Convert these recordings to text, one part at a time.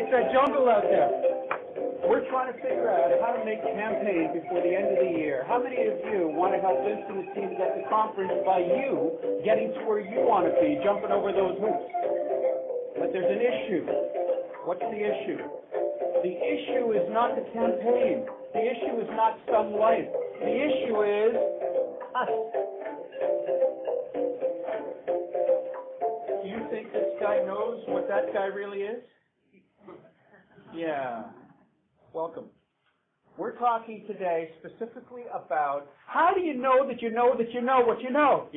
It's that jungle out there. We're trying to figure out how to make campaigns before the end of the year. How many of you want to help Vince and the team get the conference by you getting to where you want to be, jumping over those hoops? But there's an issue. What's the issue? The issue is not the campaign. The issue is not Sun Life. The issue is us. Do you think this guy knows what that guy really is? Yeah. Welcome. We're talking today specifically about how do you know that you know that you know what you know,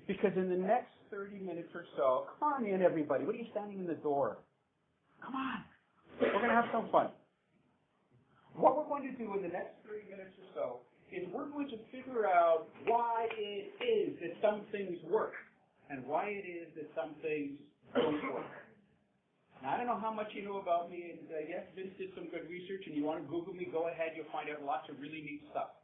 Because in the next 30 minutes or so, come on in, everybody. What are you standing in the door? Come on. We're going to have some fun. What we're going to do in the next 30 minutes or so is we're going to figure out why it is that some things work and why it is that some things don't work. Now, I don't know how much you know about me, and yes, Vince did some good research, and you want to Google me, go ahead. You'll find out lots of really neat stuff.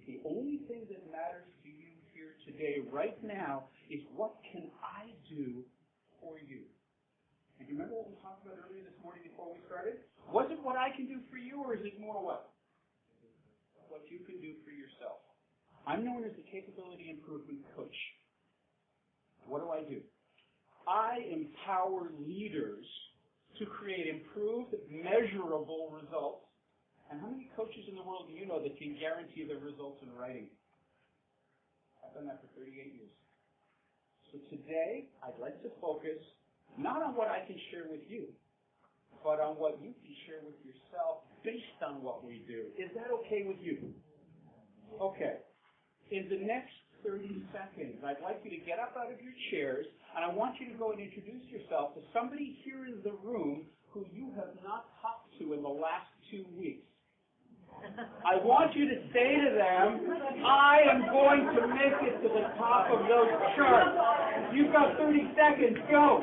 The only thing that matters to you here today, right now, is what can I do for you? And you remember what we talked about earlier this morning before we started? Was it what I can do for you, or is it more what? What you can do for yourself. I'm known as the Capability Improvement Coach. What do? I empower leaders to create improved, measurable results. And how many coaches in the world do you know that can guarantee the results in writing? I've done that for 38 years. So today, I'd like to focus not on what I can share with you, but on what you can share with yourself based on what we do. Is that okay with you? Okay. In the next 30 seconds, I'd like you to get up out of your chairs, and I want you to go and introduce yourself to somebody here in the room who you have not talked to in the last 2 weeks. I want you to say to them, I am going to make it to the top of those charts. You've got 30 seconds. Go.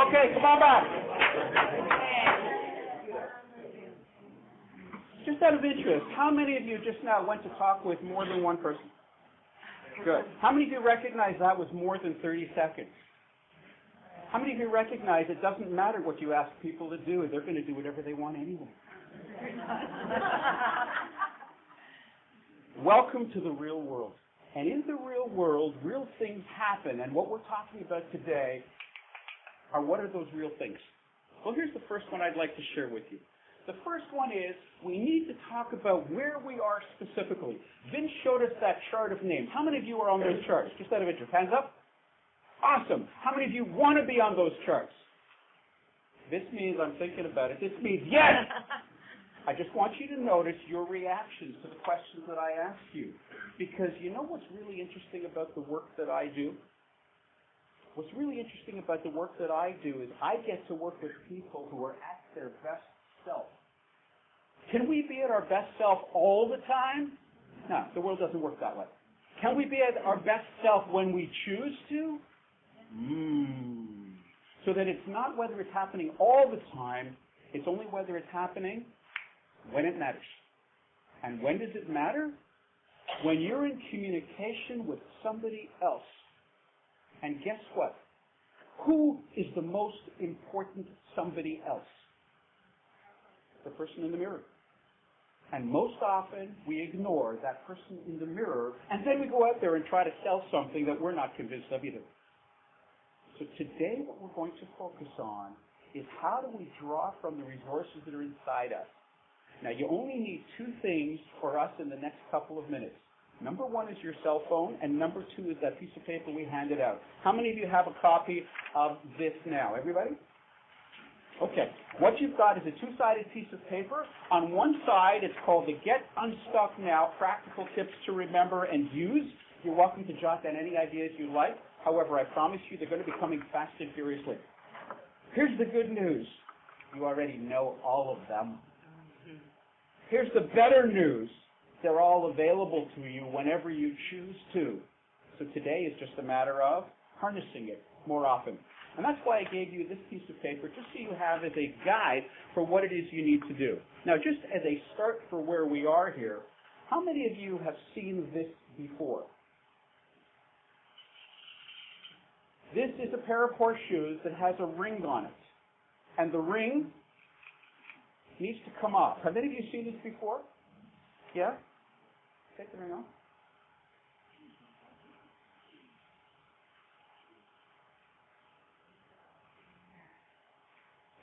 Okay, come on back. Just out of interest, how many of you just now went to talk with more than one person? Good. How many of you recognize that was more than 30 seconds? How many of you recognize it doesn't matter what you ask people to do, they're going to do whatever they want anyway? Welcome to the real world. And in the real world, real things happen. And what we're talking about today are what are those real things? Well, here's the first one I'd like to share with you. The first one is we need to talk about where we are specifically. Vince showed us that chart of names. How many of you are on those charts? Just out of interest. Hands up. Awesome. How many of you want to be on those charts? This means I'm thinking about it. This means yes! I just want you to notice your reactions to the questions that I ask you. Because you know what's really interesting about the work that I do? What's really interesting about the work that I do is I get to work with people who are at their best self. Can we be at our best self all the time? No, the world doesn't work that way. Can we be at our best self when we choose to? So that it's not whether it's happening all the time, it's only whether it's happening when it matters. And when does it matter? When you're in communication with somebody else. And guess what? Who is the most important somebody else? The person in the mirror. And most often, we ignore that person in the mirror, and then we go out there and try to sell something that we're not convinced of either. So today, what we're going to focus on is how do we draw from the resources that are inside us, Now, you only need two things for us in the next couple of minutes. Number one is your cell phone, and number two is that piece of paper we handed out. How many of you have a copy of this now? Everybody? Okay. What you've got is a two-sided piece of paper. On one side, it's called the Get UNstuck NOW, Practical Tips to Remember and Use. You're welcome to jot down any ideas you like. However, I promise you they're going to be coming fast and furiously. Here's the good news. You already know all of them. Here's the better news. They're all available to you whenever you choose to. So today is just a matter of harnessing it more often. And that's why I gave you this piece of paper, just so you have as a guide for what it is you need to do. Now, just as a start for where we are here, how many of you have seen this before? This is a pair of horseshoes that has a ring on it. And the ring needs to come off. Have any of you seen this before? Yeah? Take the ring off.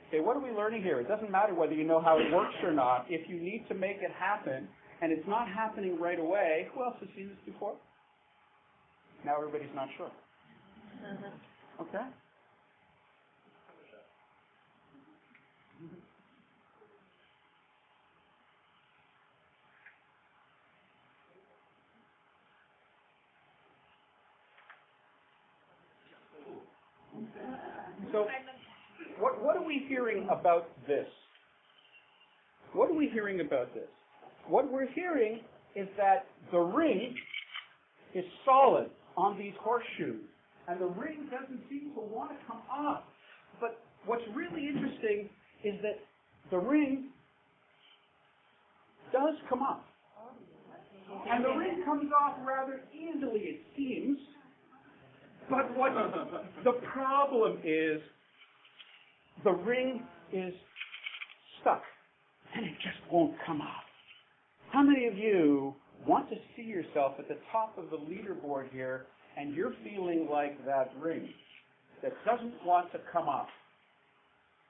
Okay, what are we learning here? It doesn't matter whether you know how it works or not. If you need to make it happen, and it's not happening right away, who else has seen this before? Now everybody's not sure. Okay? So, what are we hearing about this? What are we hearing about this? What we're hearing is that the ring is solid on these horseshoes, and the ring doesn't seem to want to come off. But what's really interesting is that the ring does come off. And the ring comes off rather easily, it seems. But what the problem is, the ring is stuck, and it just won't come off. How many of you want to see yourself at the top of the leaderboard here, and you're feeling like that ring that doesn't want to come off?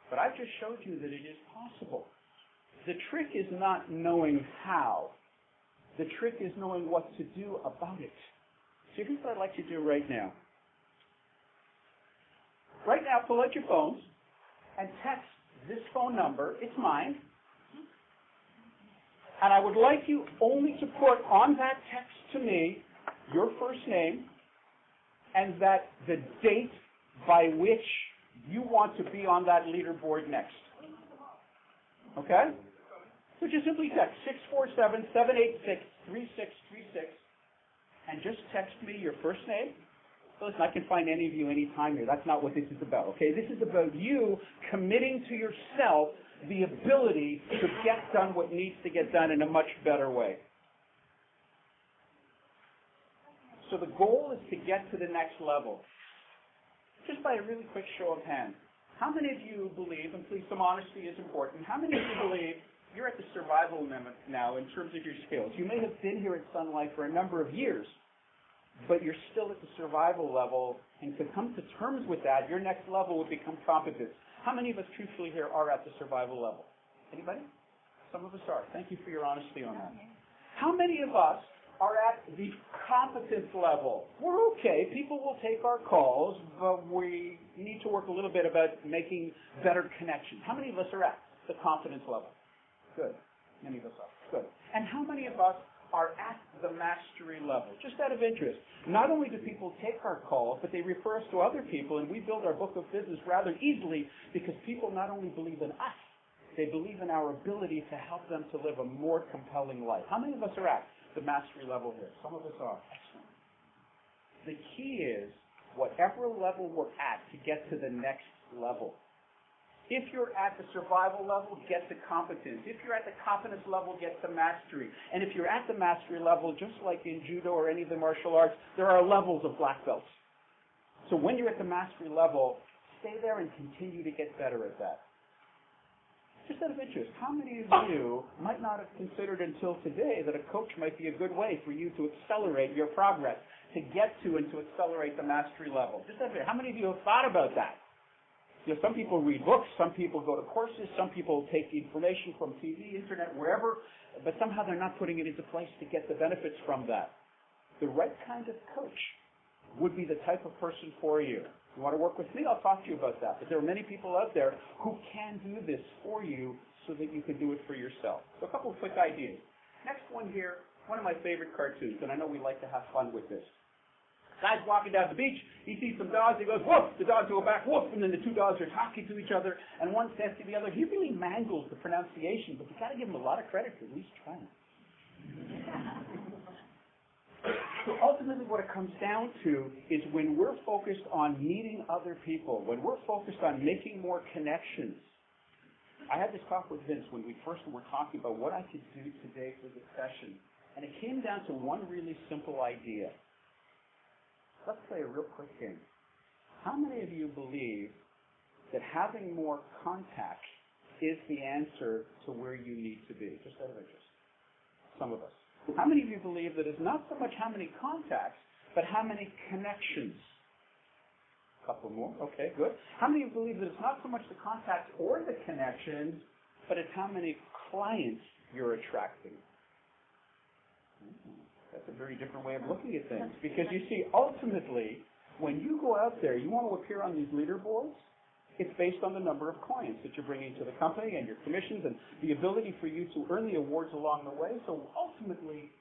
But I've just showed you that it is possible. The trick is not knowing how. The trick is knowing what to do about it. So here's what I'd like you to do right now. Right now, pull out your phones and text this phone number. It's mine. And I would like you only to put on that text to me your first name and that the date by which you want to be on that leaderboard next. Okay? So just simply text 647-786-3636 and just text me your first name. Listen, I can find any of you anytime here. That's not what this is about, okay? This is about you committing to yourself the ability to get done what needs to get done in a much better way. So the goal is to get to the next level. Just by a really quick show of hands, how many of you believe, and please some honesty is important, how many of you believe you're at the survival limit now in terms of your skills? You may have been here at Sun Life for a number of years, but you're still at the survival level, and to come to terms with that, your next level would become competence. How many of us truthfully here are at the survival level? Anybody? Some of us are. Thank you for your honesty on that. How many of us are at the competence level? We're okay. People will take our calls, but we need to work a little bit about making better connections. How many of us are at the confidence level? Good. Many of us are. Good. And how many of us are at the mastery level? Just out of interest. Not only do people take our calls, but they refer us to other people, and we build our book of business rather easily because people not only believe in us, they believe in our ability to help them to live a more compelling life. How many of us are at the mastery level here? Some of us are. Excellent. The key is whatever level we're at to get to the next level. If you're at the survival level, get to competence. If you're at the competence level, get to mastery. And if you're at the mastery level, just like in judo or any of the martial arts, there are levels of black belts. So when you're at the mastery level, stay there and continue to get better at that. Just out of interest, how many of you might not have considered until today that a coach might be a good way for you to accelerate your progress, to get to and to accelerate the mastery level? Just out of interest, how many of you have thought about that? Some people read books, some people go to courses, some people take information from TV, internet, wherever, but somehow they're not putting it into place to get the benefits from that. The right kind of coach would be the type of person for you. You want to work with me? I'll talk to you about that. But there are many people out there who can do this for you so that you can do it for yourself. So a couple of quick ideas. Next one here, one of my favorite cartoons, and I know we like to have fun with this. Guy's walking down the beach, he sees some dogs, he goes, woof, the dogs go back, woof, and then the two dogs are talking to each other, and one says to the other, he really mangles the pronunciation, but you got to give him a lot of credit for at least trying. So ultimately what it comes down to is when we're focused on meeting other people, when we're focused on making more connections. I had this talk with Vince when we first were talking about what I could do today for this session, and it came down to one really simple idea. Let's play a real quick game. How many of you believe that having more contacts is the answer to where you need to be? Just out of interest. Some of us. How many of you believe that it's not so much how many contacts, but how many connections? A couple more. Okay, good. How many of you believe that it's not so much the contacts or the connections, but it's how many clients you're attracting? That's a very different way of looking at things. Because you see, ultimately, when you go out there, you want to appear on these leaderboards, it's based on the number of clients that you're bringing to the company and your commissions and the ability for you to earn the awards along the way. So ultimately,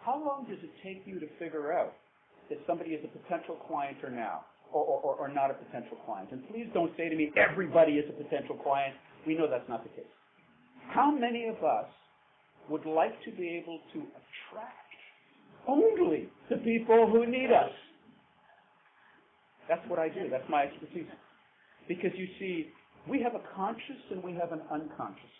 how long does it take you to figure out that somebody is a potential client or now, or not a potential client? And please don't say to me, everybody is a potential client. We know that's not the case. How many of us would like to be able to attract only the people who need us? That's what I do. That's my expertise. Because you see, we have a conscious and we have an unconscious.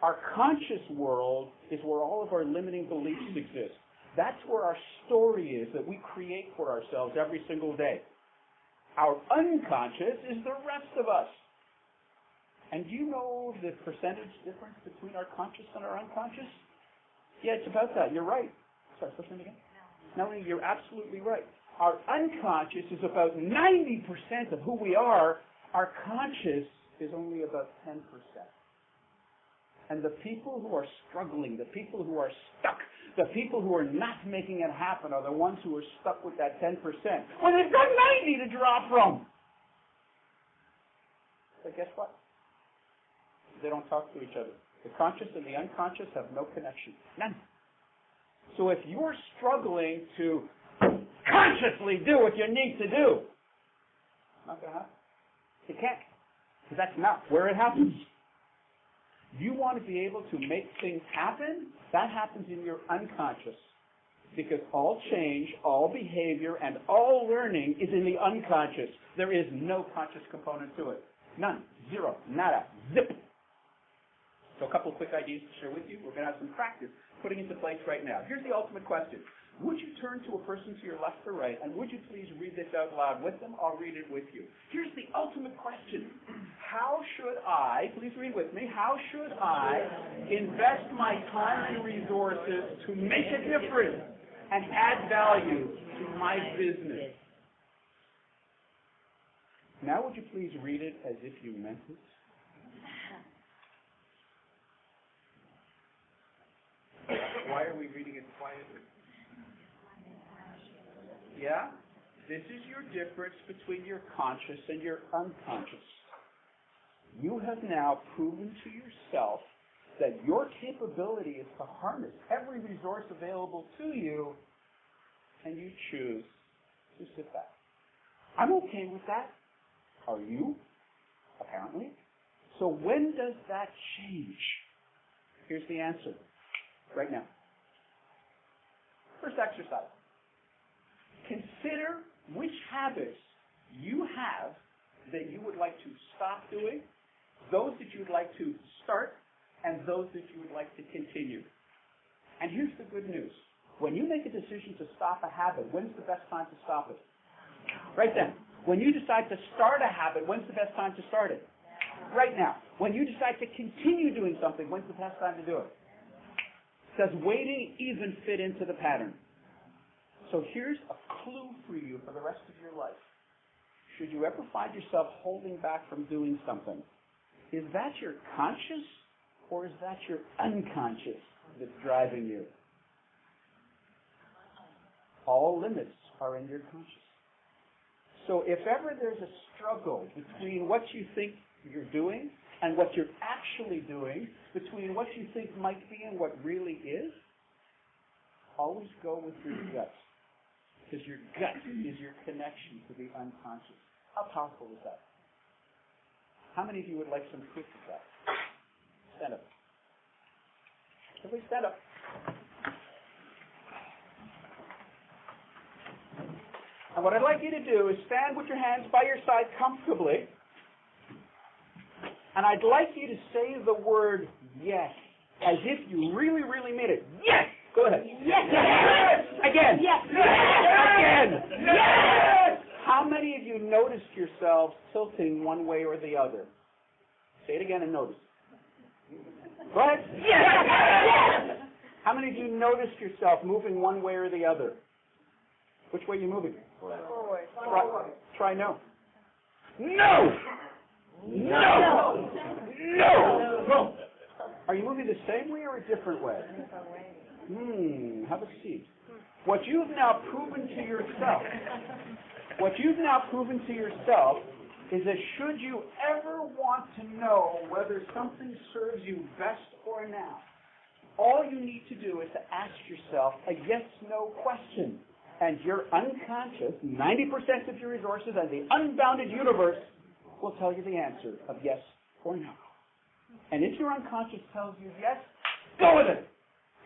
Our conscious world is where all of our limiting beliefs exist. That's where our story is that we create for ourselves every single day. Our unconscious is the rest of us. And do you know the percentage difference between our conscious and our unconscious? Yeah, it's about that. You're right. Sorry, what's your name again? No, you're absolutely right. Our unconscious is about 90% of who we are. Our conscious is only about 10%. And the people who are struggling, the people who are stuck, the people who are not making it happen are the ones who are stuck with that 10%. When they've got 90 to draw from. But guess what? They don't talk to each other. The conscious and the unconscious have no connection. None. So if you're struggling to consciously do what you need to do, it's not going to happen. You can't. Because that's not where it happens. You want to be able to make things happen, that happens in your unconscious. Because all change, all behavior, and all learning is in the unconscious. There is no conscious component to it. None. Zero. Nada. Zip. So a couple of quick ideas to share with you. We're going to have some practice putting into place right now. Here's the ultimate question. Would you turn to a person to your left or right, and would you please read this out loud with them? I'll read it with you. Here's the ultimate question. How should I, please read with me, how should I invest my time and resources to make a difference and add value to my business? Now would you please read it as if you meant it? Why are we reading it quietly? Yeah? This is your difference between your conscious and your unconscious. You have now proven to yourself that your capability is to harness every resource available to you, and you choose to sit back. I'm okay with that. Are you? Apparently. So when does that change? Here's the answer. Right now. First exercise. Consider which habits you have that you would like to stop doing, those that you would like to start, and those that you would like to continue. And here's the good news. When you make a decision to stop a habit, when's the best time to stop it? Right then. When you decide to start a habit, when's the best time to start it? Right now. When you decide to continue doing something, when's the best time to do it? Does waiting even fit into the pattern? So here's a clue for you for the rest of your life. should you ever find yourself holding back from doing something, is that your conscious or is that your unconscious that's driving you? All limits are in your conscious. So if ever there's a struggle between what you think you're doing and what you're actually doing, between what you think might be and what really is, always go with your gut. Because your gut is your connection to the unconscious. How powerful is that? How many of you would like some proof of that? Stand up. Everybody stand up. And what I'd like you to do is stand with your hands by your side comfortably. And I'd like you to say the word yes, as if you really, really mean it. Yes! Go ahead. Yes! Yes! Again! Yes! Yes! Again! Yes! How many of you noticed yourselves tilting one way or the other? Say it again and notice. Go ahead. Yes! Yes! How many of you noticed yourself moving one way or the other? Which way are you moving? Forward. Try no. No! No! No! Are you moving the same way or a different way? Have a seat. What you've now proven to yourself is that should you ever want to know whether something serves you best or not, all you need to do is to ask yourself a yes-no question. And your unconscious, 90% of your resources and the unbounded universe will tell you the answer of yes or no. And if your unconscious tells you yes, go with it.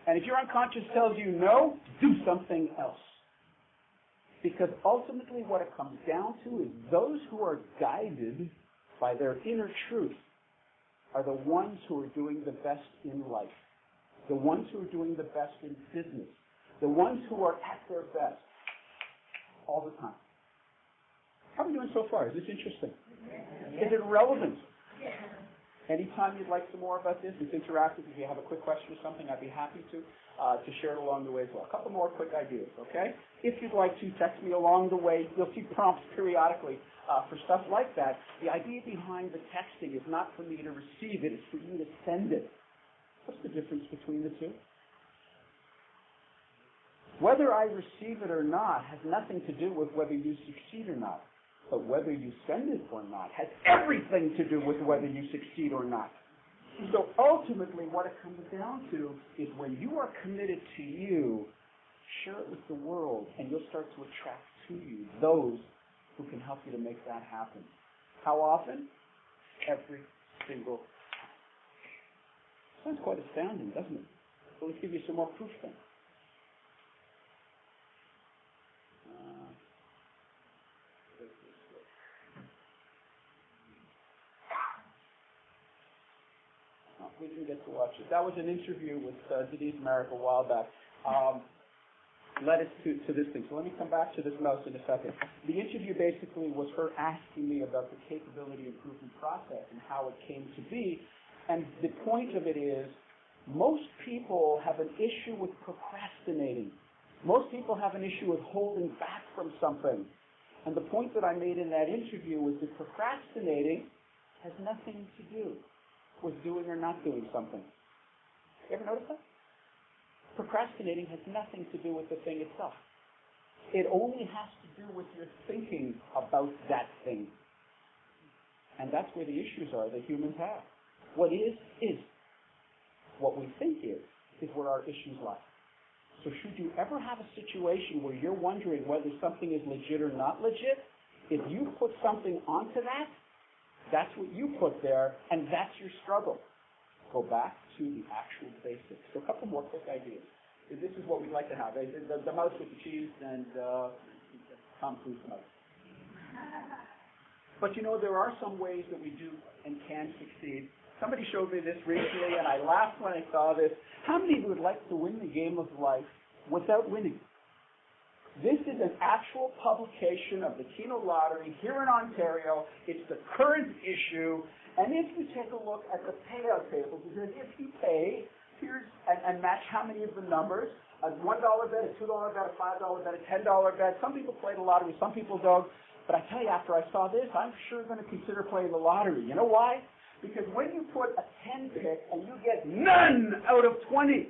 And if your unconscious tells you no, do something else. Because ultimately what it comes down to is those who are guided by their inner truth are the ones who are doing the best in life, the ones who are doing the best in business, the ones who are at their best all the time. How are we doing so far? Is this interesting? Is it relevant? Anytime you'd like some more about this, it's interactive. If you have a quick question or something, I'd be happy to share it along the way as well. A couple more quick ideas, okay? If you'd like to text me along the way, you'll see prompts periodically for stuff like that. The idea behind the texting is not for me to receive it, it's for you to send it. What's the difference between the two? Whether I receive it or not has nothing to do with whether you succeed or not. But whether you send it or not has everything to do with whether you succeed or not. So ultimately what it comes down to is when you are committed to you, share it with the world and you'll start to attract to you those who can help you to make that happen. How often? Every single time. Sounds quite astounding, doesn't it? So let's give you some more proof then. We didn't get to watch it. That was an interview with Denise Merrick a while back. Led us to this thing. So let me come back to this mouse in a second. The interview basically was her asking me about the capability improvement process and how it came to be. And the point of it is, most people have an issue with procrastinating. Most people have an issue with holding back from something. And the point that I made in that interview was that procrastinating has nothing to do with doing or not doing something. You ever notice that? Procrastinating has nothing to do with the thing itself. It only has to do with your thinking about that thing. And that's where the issues are that humans have. What is. What we think is where our issues lie. So should you ever have a situation where you're wondering whether something is legit or not legit, if you put something onto that, that's what you put there, and that's your struggle. Go back to the actual basics. So a couple more quick ideas. This is what we'd like to have. The mouse with the cheese and Tom Cruise mouse. But you know, there are some ways that we do and can succeed. Somebody showed me this recently, and I laughed when I saw this. How many of you would like to win the game of life without winning? This is an actual publication of the Keynote Lottery here in Ontario. It's the current issue. And if you take a look at the payout tables, it says if you pay, here's and match how many of the numbers, a $1 bet, a $2 bet, a $5 bet, a $10 bet. Some people play the lottery, some people don't. But I tell you, after I saw this, I'm sure going to consider playing the lottery. You know why? Because when you put a 10 pick and you get none out of 20,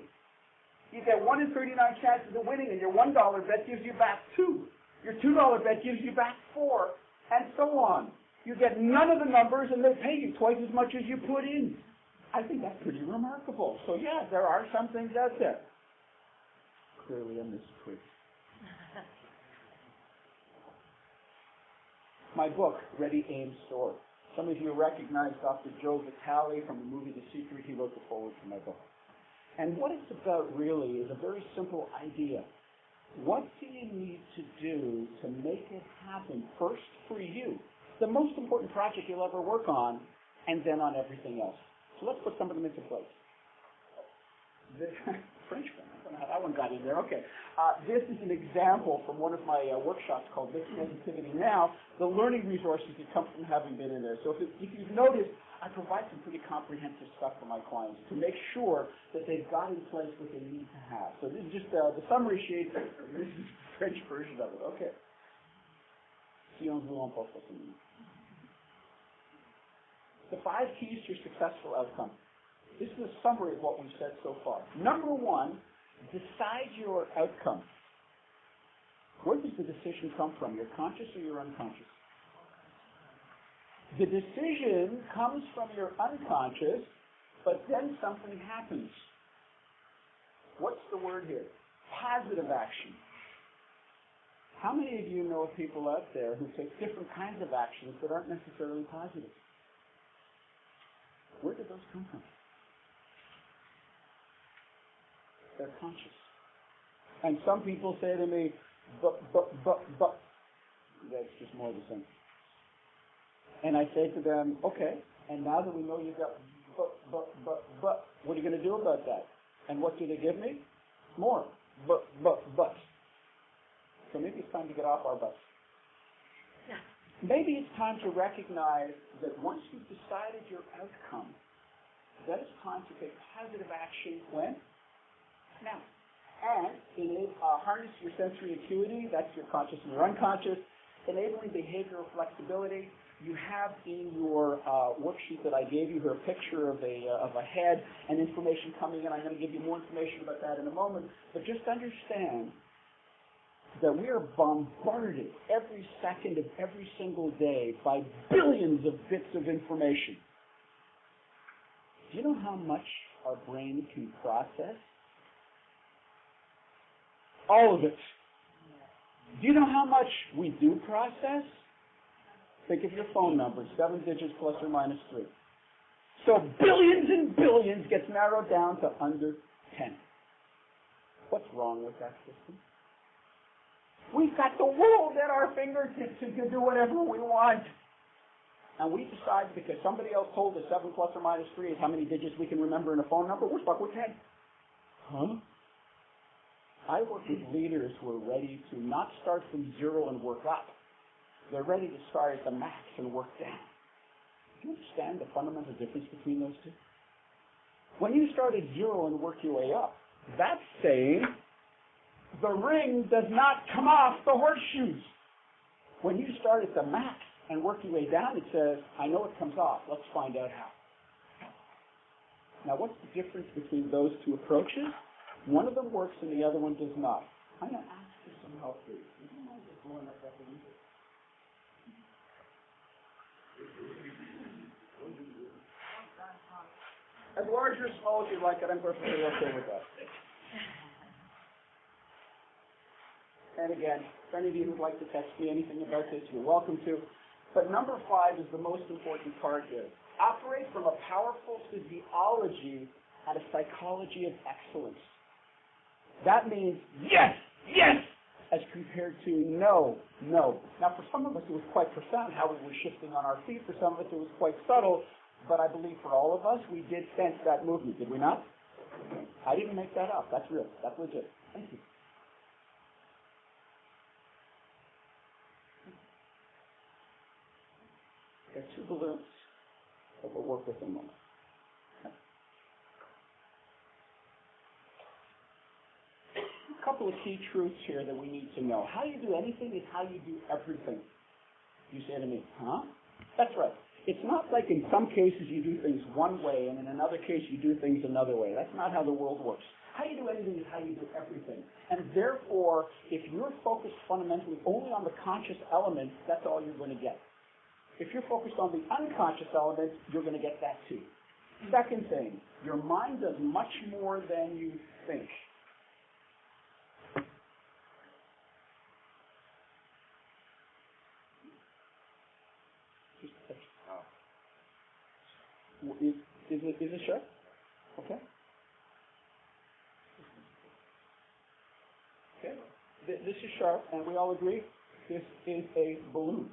you get 1 in 39 chances of winning, and your $1 bet gives you back 2. Your $2 bet gives you back 4, and so on. You get none of the numbers, and they pay you twice as much as you put in. I think that's pretty remarkable. So yeah, there are some things out there. Clearly a mystery. My book, Ready, Aim, Store. Some of you recognize Dr. Joe Vitale from the movie The Secret. He wrote the foreword for my book. And what it's about really is a very simple idea. What do you need to do to make it happen first for you? The most important project you'll ever work on, and then on everything else. So let's put some of them into place. Frenchman, I don't know how that one got in there. Okay. This is an example from one of my workshops called Making Sensitivity Now, the learning resources that come from having been in there. So if you've noticed, I provide some pretty comprehensive stuff for my clients to make sure that they've got in place what they need to have. So this is just the summary sheet. This is the French version of it. Okay. Si on veut, on pense pas. The 5 keys to your successful outcome. This is a summary of what we've said so far. Number 1, decide your outcome. Where does the decision come from? Your conscious or your unconscious? The decision comes from your unconscious, but then something happens. What's the word here? Positive action. How many of you know of people out there who take different kinds of actions that aren't necessarily positive? Where did those come from? They're conscious. And some people say to me, but. That's just more of the same. And I say to them, okay, and now that we know you've got but, what are you going to do about that? And what do they give me? More. But. So maybe it's time to get off our butts. Yeah. Maybe it's time to recognize that once you've decided your outcome, that it's time to take positive action when? Now. And harness your sensory acuity, that's your conscious and your unconscious, enabling behavioral flexibility. You have in your worksheet that I gave you here a picture of a head and information coming in. I'm going to give you more information about that in a moment. But just understand that we are bombarded every second of every single day by billions of bits of information. Do you know how much our brain can process? All of it. Do you know how much we do process? Think of your phone number, 7 digits plus or minus 3. So billions and billions gets narrowed down to under 10. What's wrong with that system? We've got the world at our fingertips to do whatever we want. And we decide because somebody else told us 7 plus or minus 3 is how many digits we can remember in a phone number, we're stuck with 10. Huh? I work with leaders who are ready to not start from 0 and work up. They're ready to start at the max and work down. Do you understand the fundamental difference between those two? When you start at 0 and work your way up, that's saying the ring does not come off the horseshoes. When you start at the max and work your way down, it says, I know it comes off. Let's find out how. Now, what's the difference between those two approaches? One of them works and the other one does not. I'm going to ask for some help here. Would you mind just blowing up that thing? As large or small as you like it, I'm perfectly okay with that. And again, for any of you who'd like to text me anything about this, you're welcome to. But number 5 is the most important part here. Operate from a powerful physiology and a psychology of excellence. That means yes, yes, as compared to no, no. Now, for some of us, it was quite profound how we were shifting on our feet. For some of us, it was quite subtle. But I believe for all of us, we did sense that movement, did we not? I didn't make that up. That's real. That's legit. Thank you. There are 2 balloons that we'll work with in a moment. Okay. A couple of key truths here that we need to know. How you do anything is how you do everything. You say to me, huh? That's right. It's not like in some cases you do things one way and in another case you do things another way. That's not how the world works. How you do anything is how you do everything. And therefore, if you're focused fundamentally only on the conscious elements, that's all you're going to get. If you're focused on the unconscious elements, you're going to get that too. Second thing, your mind does much more than you think. Is it sharp? Okay. Okay. This is sharp, and we all agree this is a balloon.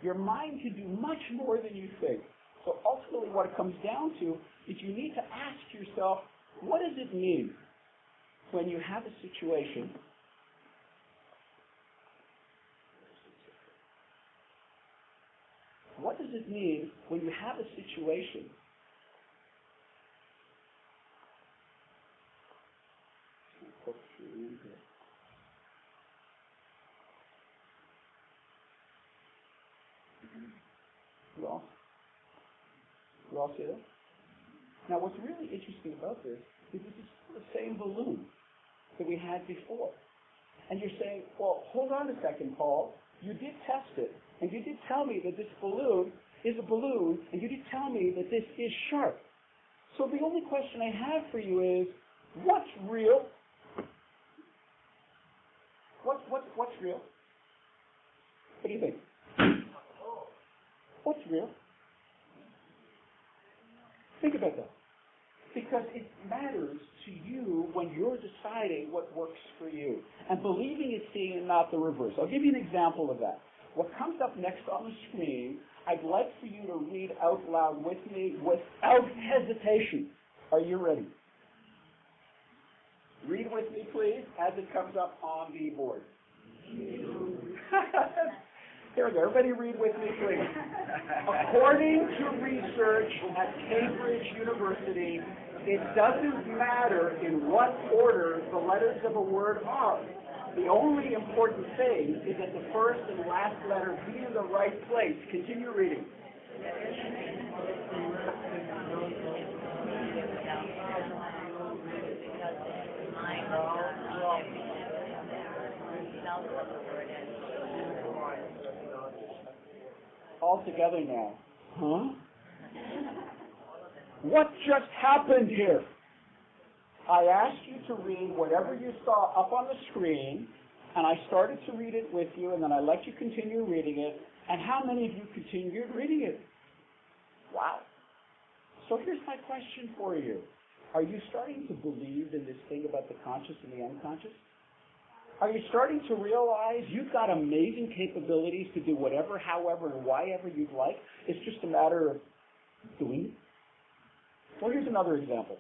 Your mind can do much more than you think. So ultimately what it comes down to is you need to ask yourself, what does it mean when you have a situation What does it mean when you have a situation You all see that? Now what's really interesting about this is this is the same balloon that we had before. And you're saying, well, hold on a second, Paul. You did test it, and you did tell me that this balloon is a balloon, and you did tell me that this is sharp. So the only question I have for you is, what's real? What's real? What do you think? What's real? Think about that. Because it matters to you when you're deciding what works for you. And believing is seeing and not the reverse. I'll give you an example of that. What comes up next on the screen, I'd like for you to read out loud with me without hesitation. Are you ready? Read with me, please, as it comes up on the board. Here we go. Everybody read with me, please. According to research at Cambridge University, it doesn't matter in what order the letters of a word are. The only important thing is that the first and last letter be in the right place. Continue reading. All together now. Huh? What just happened here? I asked you to read whatever you saw up on the screen, and I started to read it with you, and then I let you continue reading it, and how many of you continued reading it? Wow. So here's my question for you. Are you starting to believe in this thing about the conscious and the unconscious? Are you starting to realize you've got amazing capabilities to do whatever, however, and whyever you'd like? It's just a matter of doing it? Well, here's another example.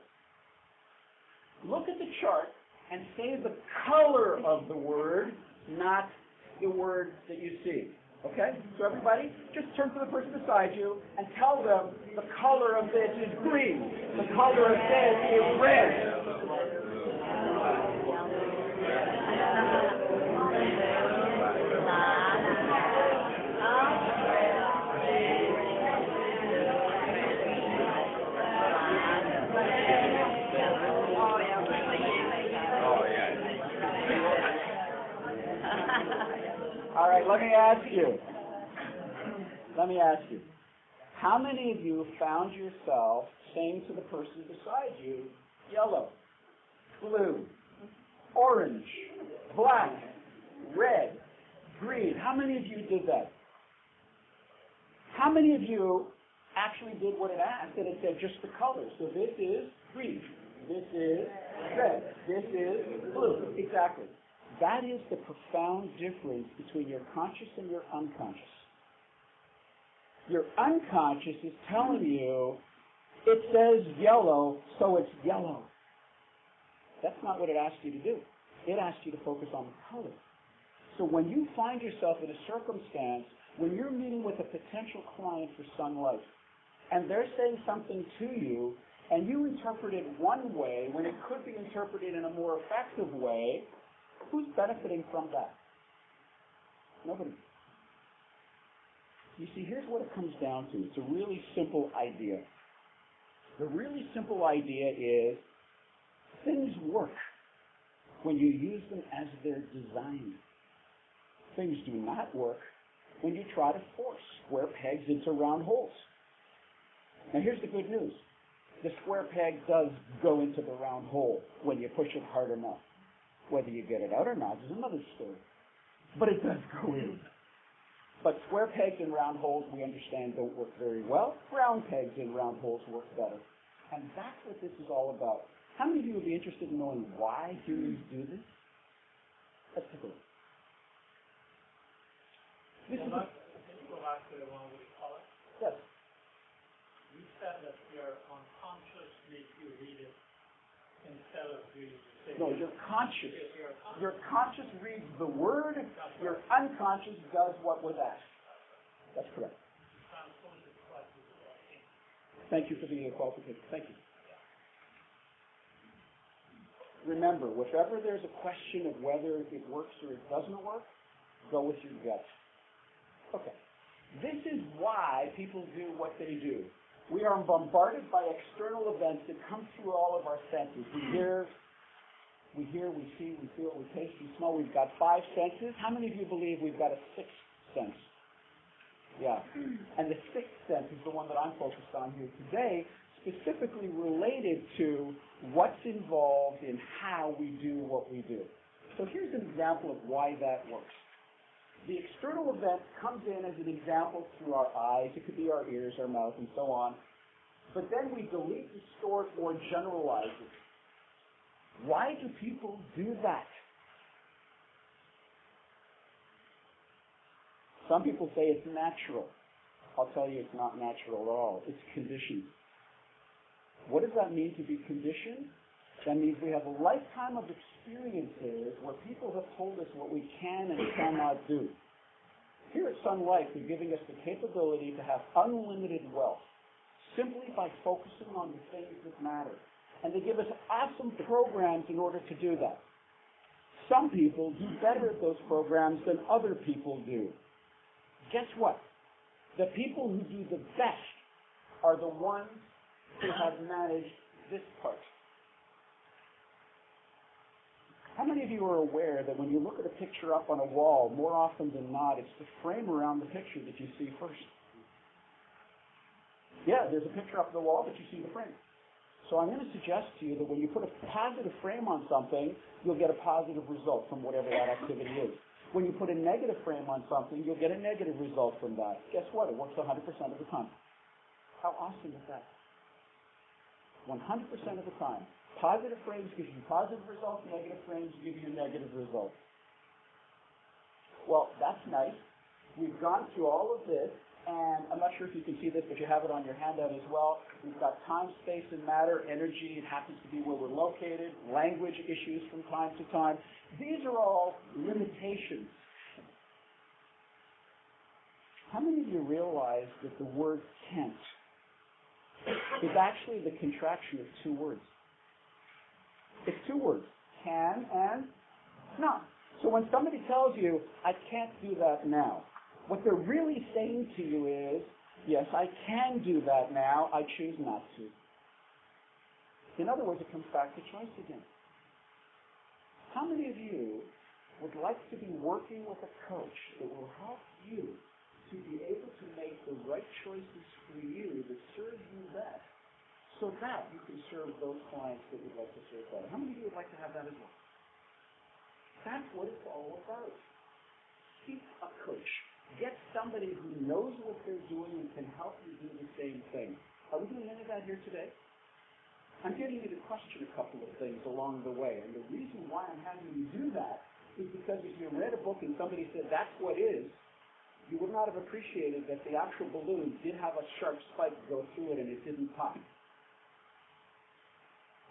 Look at the chart and say the color of the word, not the word that you see. Okay? So everybody, just turn to the person beside you and tell them the color of this is green. The color of this is red. All right, let me ask you, how many of you found yourself saying to the person beside you, yellow, blue, orange, black, red, green? How many of you did that? How many of you actually did what it asked, and it said just the color? So this is green, this is red, this is blue. Exactly. That is the profound difference between your conscious and your unconscious. Your unconscious is telling you, it says yellow, so it's yellow. That's not what it asked you to do. It asked you to focus on the color. So when you find yourself in a circumstance, when you're meeting with a potential client for Sun Life, and they're saying something to you, and you interpret it one way when it could be interpreted in a more effective way, who's benefiting from that? Nobody. You see, here's what it comes down to. It's a really simple idea. The really simple idea is things work when you use them as they're designed. Things do not work when you try to force square pegs into round holes. Now here's the good news. The square peg does go into the round hole when you push it hard enough. Whether you get it out or not is another story. But it does go in. But square pegs in round holes, we understand, don't work very well. Round pegs in round holes work better. And that's what this is all about. How many of you would be interested in knowing why humans do this? Let's take a look. Can you go back to the one we call it? Yes. You said that your unconscious makes you read it instead of reading it. No, you're conscious. Your conscious reads the word. Your unconscious does what was asked. That's correct. Thank you for the qualification. Thank you. Remember, whenever there's a question of whether it works or it doesn't work, go with your gut. Okay. This is why people do what they do. We are bombarded by external events that come through all of our senses. We hear, we see, we feel, we taste, we smell. We've got 5 senses. How many of you believe we've got a 6th sense? Yeah. And the 6th sense is the one that I'm focused on here today, specifically related to what's involved in how we do what we do. So here's an example of why that works. The external event comes in as an example through our eyes. It could be our ears, our mouth, and so on. But then we delete, distort, or generalize it. Why do people do that? Some people say it's natural. I'll tell you it's not natural at all. It's conditioned. What does that mean to be conditioned? That means we have a lifetime of experiences where people have told us what we can and cannot do. Here at Sun Life, they're giving us the capability to have unlimited wealth simply by focusing on the things that matter. And they give us awesome programs in order to do that. Some people do better at those programs than other people do. Guess what? The people who do the best are the ones who have managed this part. How many of you are aware that when you look at a picture up on a wall, more often than not, it's the frame around the picture that you see first? Yeah, there's a picture up on the wall, but you see the frame. So I'm going to suggest to you that when you put a positive frame on something, you'll get a positive result from whatever that activity is. When you put a negative frame on something, you'll get a negative result from that. Guess what? It works 100% of the time. How awesome is that? 100% of the time. Positive frames give you positive results, negative frames give you negative results. Well, that's nice. We've gone through all of this, and I'm not sure if you can see this, but you have it on your handout as well. We've got time, space, and matter, energy. It happens to be where we're located, language issues from time to time. These are all limitations. How many of you realize that the word can't is actually the contraction of 2 words? It's 2 words, can and not. So when somebody tells you, I can't do that now, what they're really saying to you is, yes, I can do that now, I choose not to. In other words, it comes back to choice again. How many of you would like to be working with a coach that will help you to be able to make the right choices for you that serve you best, so that you can serve those clients that you'd like to serve better? How many of you would like to have that as well? That's what it's all about. Seek a coach. Get somebody who knows what they're doing and can help you do the same thing. Are we doing any of that here today? I'm getting you to question a couple of things along the way, and the reason why I'm having you do that is because if you read a book and somebody said that's what is, you would not have appreciated that the actual balloon did have a sharp spike go through it and it didn't pop.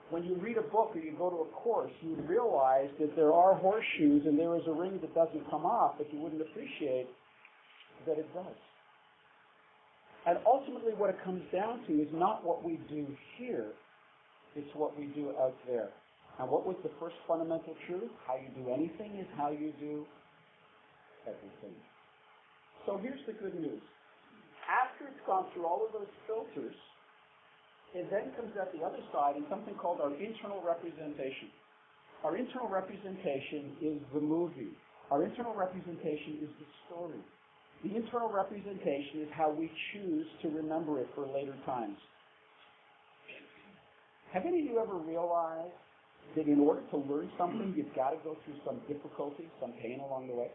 When you read a book or you go to a course, you would realize that there are horseshoes and there is a ring that doesn't come off, but you wouldn't appreciate that it does. And ultimately what it comes down to is not what we do here, it's what we do out there. And what was the first fundamental truth? How you do anything is how you do everything. So here's the good news. it's gone through all of those filters, it then comes out the other side in something called our internal representation. Our internal representation is the movie. Our internal representation is the story. The internal representation is how we choose to remember it for later times. Have any of you ever realized that in order to learn something, you've got to go through some difficulty, some pain along the way?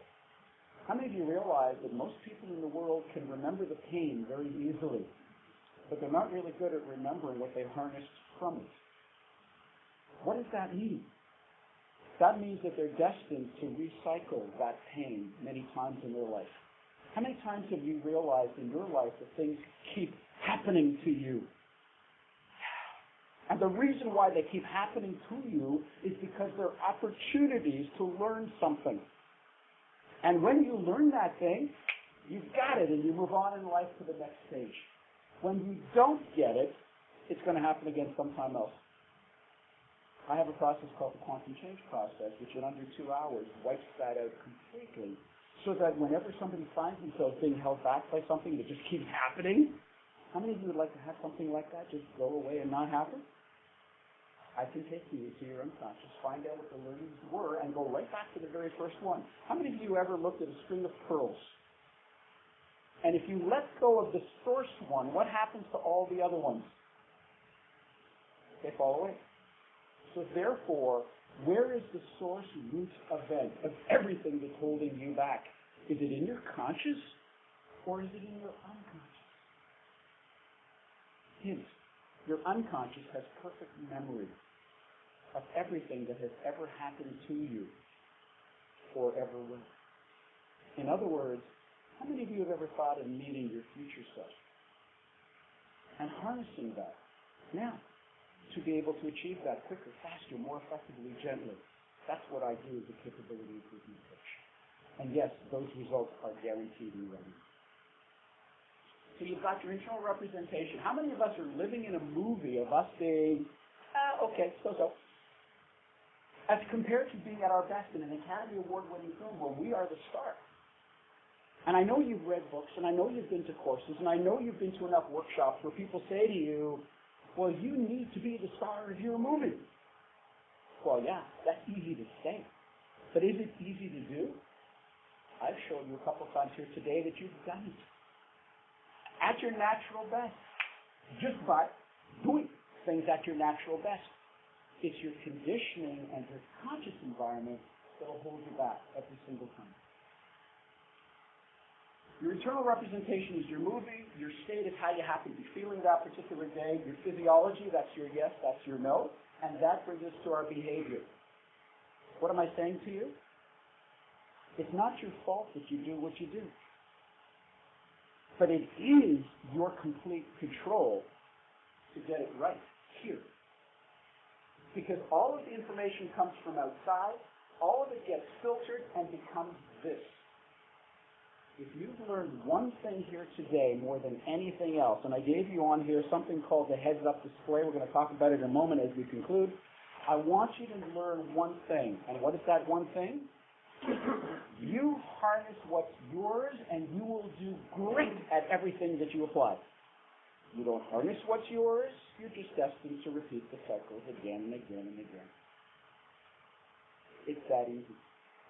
How many of you realize that most people in the world can remember the pain very easily, but they're not really good at remembering what they harnessed from it? What does that mean? That means that they're destined to recycle that pain many times in their life. How many times have you realized in your life that things keep happening to you? And the reason why they keep happening to you is because they're opportunities to learn something. And when you learn that thing, you've got it and you move on in life to the next stage. When you don't get it, it's going to happen again sometime else. I have a process called the quantum change process, which in under 2 hours wipes that out completely, so that whenever somebody finds themselves being held back by something that just keeps happening, how many of you would like to have something like that just go away and not happen? I can take you to your unconscious, find out what the learnings were, and go right back to the very first one. How many of you ever looked at a string of pearls? And if you let go of the source one, what happens to all the other ones? They fall away. So therefore, where is the source root event of everything that's holding you back? Is it in your conscious or is it in your unconscious? Hint, your unconscious has perfect memory of everything that has ever happened to you or ever will. In other words, how many of you have ever thought of meeting your future self and harnessing that now to be able to achieve that quicker, faster, more effectively, gently? That's what I do as a capability improvement coach. And yes, those results are guaranteed and ready. So you've got your internal representation. How many of us are living in a movie of us being, okay, so-so, as compared to being at our best in an Academy Award-winning film where we are the star? And I know you've read books, and I know you've been to courses, and I know you've been to enough workshops where people say to you, well, you need to be the star of your movie. Well, yeah, that's easy to say. But is it easy to do? I've shown you a couple of times here today that you've done it at your natural best, just by doing things at your natural best. It's your conditioning and your conscious environment that will hold you back every single time. Your internal representation is your movie. Your state is how you happen to be feeling that particular day. Your physiology, that's your yes, that's your no. And that brings us to our behavior. What am I saying to you? It's not your fault that you do what you do. But it is your complete control to get it right here. Because all of the information comes from outside, all of it gets filtered and becomes this. If you've learned one thing here today more than anything else, and I gave you on here something called the heads-up display, we're going to talk about it in a moment as we conclude, I want you to learn one thing. And what is that one thing? You harness what's yours and you will do great at everything that you apply. You don't harness what's yours, you're just destined to repeat the cycles again and again and again. It's that easy.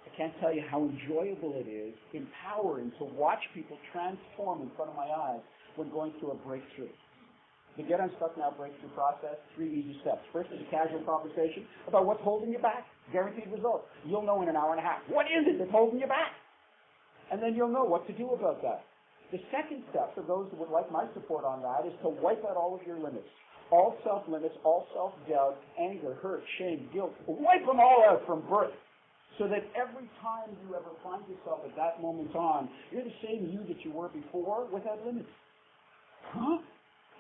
I can't tell you how enjoyable it is, empowering to watch people transform in front of my eyes when going through a breakthrough. The Get UNstuck NOW breakthrough process, 3 easy steps. First is a casual conversation about what's holding you back. Guaranteed results. You'll know in an hour and a half. What is it that's holding you back? And then you'll know what to do about that. The second step, for those who would like my support on that, is to wipe out all of your limits. All self-limits, all self-doubt, anger, hurt, shame, guilt. Wipe them all out from birth. So that every time you ever find yourself at that moment on, you're the same you that you were before without limits. Huh?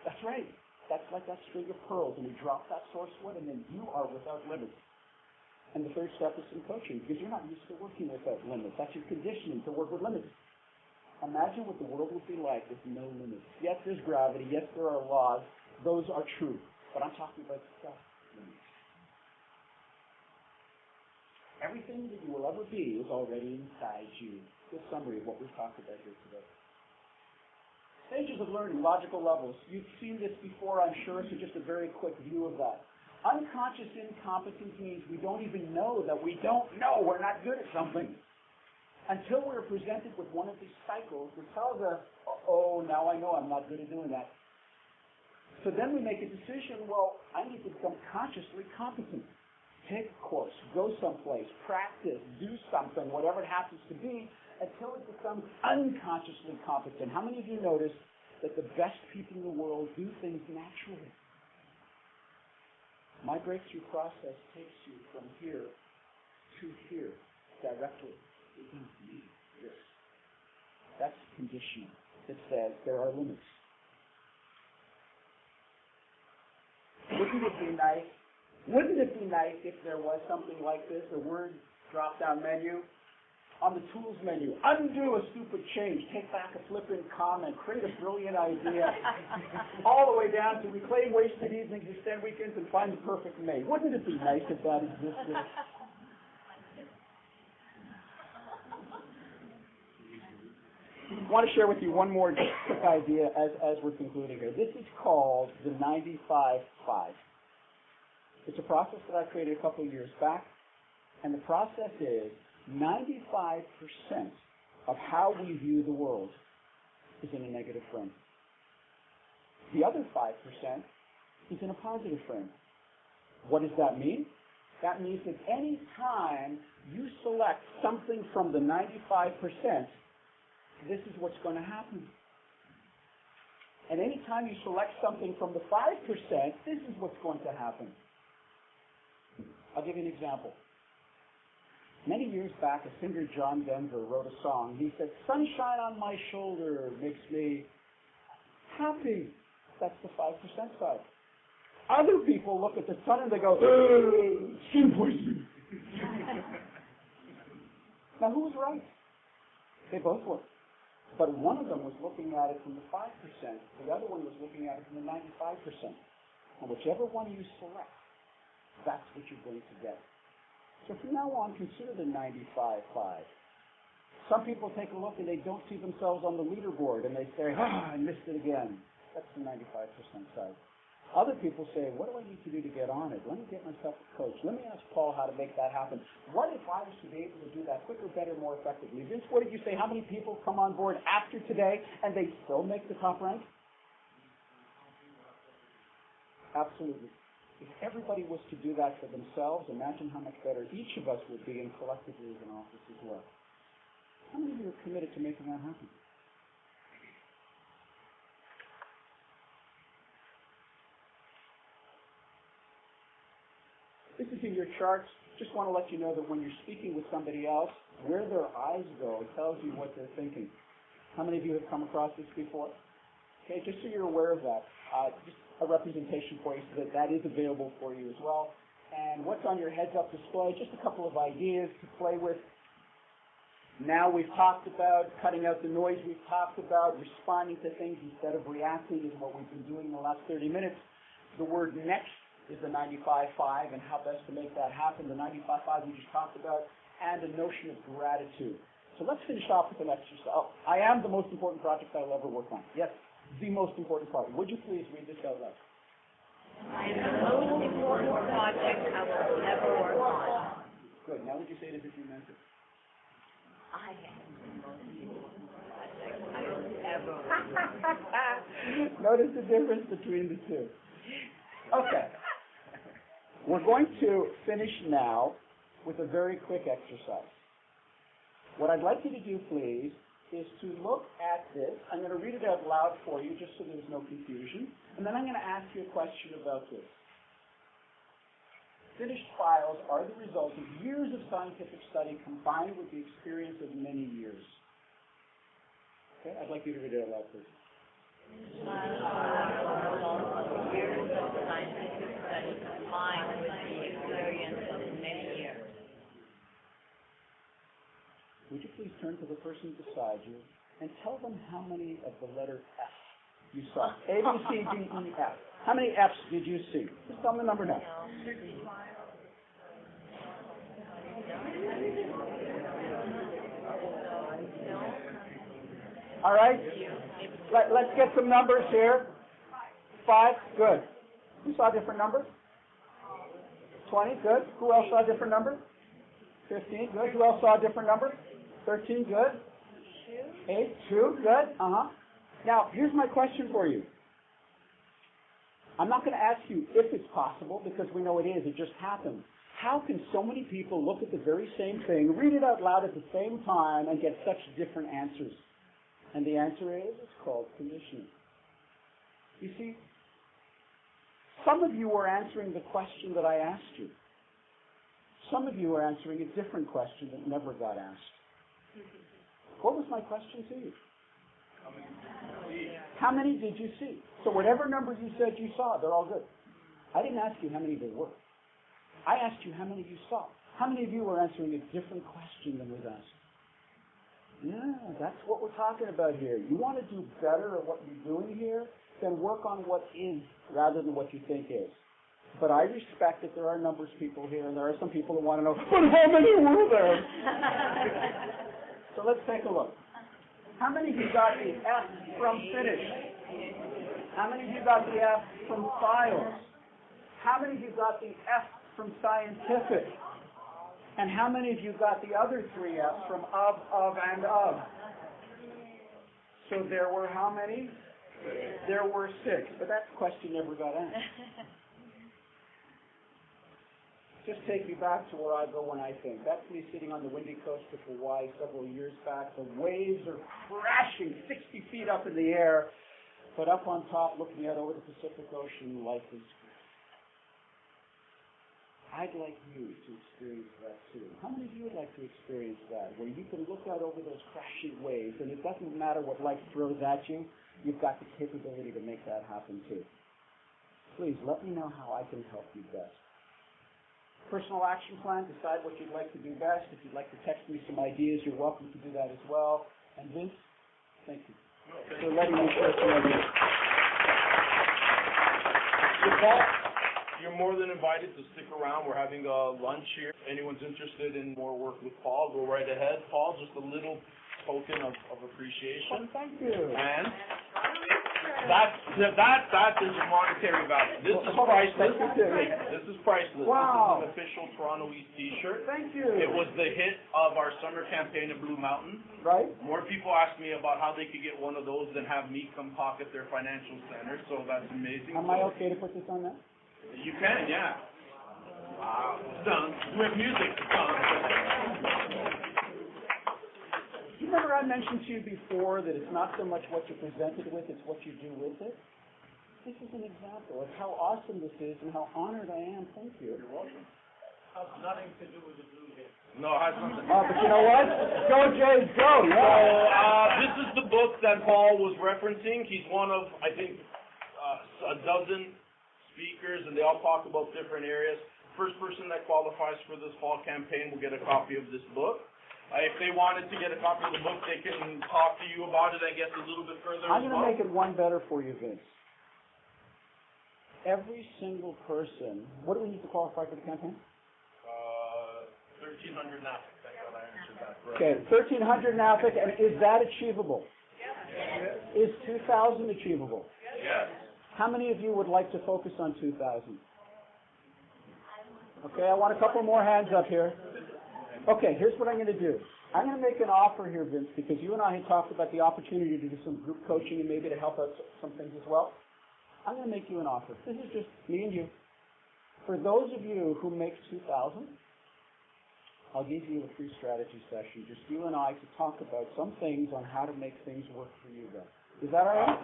That's right. That's like that string of pearls, and you drop that source one, and then you are without limits. And the third step is in coaching, because you're not used to working without limits. That's your conditioning to work with limits. Imagine what the world would be like with no limits. Yes, there's gravity. Yes, there are laws. Those are true. But I'm talking about self-limits. Everything that you will ever be is already inside you. Good summary of what we've talked about here today. Stages of learning, logical levels. You've seen this before, I'm sure, so just a very quick view of that. Unconscious incompetence means we don't even know that we don't know we're not good at something until we're presented with one of these cycles that tells us, oh, now I know I'm not good at doing that. So then we make a decision, well, I need to become consciously competent. Take a course, go someplace, practice, do something, whatever it happens to be, until it becomes unconsciously competent. How many of you notice that the best people in the world do things naturally? My breakthrough process takes you from here to here directly. You don't need this. That's conditioning that says there are limits. Wouldn't it be nice? Wouldn't it be nice if there was something like this, a word drop-down menu? On the tools menu, undo a stupid change, take back a flippant comment, create a brilliant idea, all the way down to reclaim wasted evenings, extend weekends, and find the perfect mate. Wouldn't it be nice if that existed? I want to share with you one more quick idea as we're concluding here. This is called the 95-5. It's a process that I created a couple of years back, and the process is 95% of how we view the world is in a negative frame. The other 5% is in a positive frame. What does that mean? That means that any time you select something from the 95%, this is what's going to happen. And any time you select something from the 5%, this is what's going to happen. I'll give you an example. Many years back, a singer, John Denver, wrote a song. He said, sunshine on my shoulder makes me happy. That's the 5% side. Other people look at the sun and they go, skin poisoning. Now, who was right? They both were. But one of them was looking at it from the 5%. The other one was looking at it from the 95%. And whichever one you select, that's what you're going to get. So from now on, consider the 95-5. Some people take a look and they don't see themselves on the leaderboard and they say, I missed it again. That's the 95% side. Other people say, what do I need to do to get on it? Let me get myself a coach. Let me ask Paul how to make that happen. What if I was to be able to do that quicker, better, more effectively? Vince, what did you say? How many people come on board after today and they still make the top rank? Absolutely. If everybody was to do that for themselves, imagine how much better each of us would be, and collectively as an office as well. How many of you are committed to making that happen? This is in your charts. Just want to let you know that when you're speaking with somebody else, where their eyes go tells you what they're thinking. How many of you have come across this before? Okay, just so you're aware of that. Just a representation for you so that is available for you as well. And what's on your heads-up display, just a couple of ideas to play with. Now we've talked about cutting out the noise. We've talked about responding to things instead of reacting is what we've been doing in the last 30 minutes. The word next is the 95-5 and how best to make that happen. The 95-5 we just talked about, and the notion of gratitude. So let's finish off with an exercise. Oh, I am the most important project I'll ever work on. Yes. The most important part. Would you please read this out loud? I am the most important project I will ever work on. Good. Now would you say it as if you meant it? I am the most important project I will ever work on. Notice the difference between the two. Okay. We're going to finish now with a very quick exercise. What I'd like you to do, please, is to look at this. I'm going to read it out loud for you just so there's no confusion. And then I'm going to ask you a question about this. Finished files are the result of years of scientific study combined with the experience of many years. Okay, I'd like you to read it out loud, please. Files are the result of years of scientific study combined with the experience of many years. Would you please turn to the person beside you and tell them how many of the letter F you saw? A, B, C, D, E, F. How many F's did you see? Just tell them the number now. All right? Let's get some numbers here. 5, good. Who saw different numbers? 20, good. Who else saw different numbers? 15, good. Who else saw a different number? 13, good. 8, 2, good. Now, here's my question for you. I'm not going to ask you if it's possible, because we know it is. It just happened. How can so many people look at the very same thing, read it out loud at the same time, and get such different answers? And the answer is, it's called conditioning. You see, some of you are answering the question that I asked you. Some of you are answering a different question that never got asked. What was my question to you? How many did you see? So whatever numbers you said you saw, they're all good. I didn't ask you how many there were. I asked you how many you saw. How many of you were answering a different question than was asked? Yeah, that's what we're talking about here. You want to do better at what you're doing here? Then work on what is rather than what you think is. But I respect that there are numbers people here, and there are some people who want to know, but how many were there? So let's take a look. How many of you got the F from finish? How many of you got the F from files? How many of you got the F from scientific? And how many of you got the other 3 F's from of, and of? So there were how many? There were 6, but that question never got asked. Just take me back to where I go when I think. That's me sitting on the windy coast of Hawaii several years back. The waves are crashing 60 feet up in the air, but up on top, looking out over the Pacific Ocean, life is good. I'd like you to experience that too. How many of you would like to experience that, where you can look out over those crashing waves, and it doesn't matter what life throws at you, you've got the capability to make that happen too. Please let me know how I can help you best. Personal action plan, decide what you'd like to do best. If you'd like to text me some ideas, you're welcome to do that as well. And Vince, thank you for letting me share some ideas. Paul, you're more than invited to stick around. We're having a lunch here. If anyone's interested in more work with Paul, go right ahead. Paul, just a little token of appreciation. Oh, thank you. And that is a monetary value. This is priceless. This is priceless. Wow. This is an official Toronto East T-shirt. Thank you. It was the hit of our summer campaign at Blue Mountain. Right. More people ask me about how they could get one of those than have me come pocket their financial center, so that's amazing. Am I okay to put this on there? You can, yeah. Wow. Done. We have music. You remember I mentioned to you before that it's not so much what you're presented with, it's what you do with it? This is an example of how awesome this is and how honored I am. Thank you. You're welcome. Has nothing to do with the blue hit. No, it has nothing. But you know what? Go, Jays, go. Yeah. So this is the book that Paul was referencing. He's one of, I think, a dozen speakers, and they all talk about different areas. First person that qualifies for this fall campaign will get a copy of this book. If they wanted to get a copy of the book, they can talk to you about it, I guess, a little bit further. I'm going to make it one better for you, Vince. Every single person, what do we need to qualify for the campaign? 1,300 NAFIC. Thank God I answered that Okay, correctly. 1,300 NAFIC, and is that achievable? Yes. Is 2,000 achievable? Yes. How many of you would like to focus on 2,000? Okay, I want a couple more hands up here. Okay, here's what I'm going to do. I'm going to make an offer here, Vince, because you and I had talked about the opportunity to do some group coaching and maybe to help out some things as well. I'm going to make you an offer. This is just me and you. For those of you who make 2,000, I'll give you a free strategy session, just you and I, to talk about some things on how to make things work for you guys. Is that all right?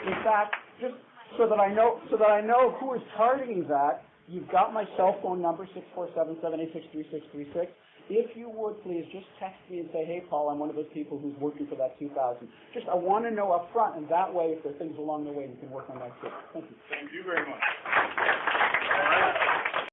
In fact, just so that I know who is targeting that, you've got my cell phone number, 647-786-3636. If you would, please just text me and say, hey, Paul, I'm one of those people who's working for that 2,000. Just, I want to know up front, and that way, if there are things along the way, we can work on that too. Thank you. Thank you very much. All right.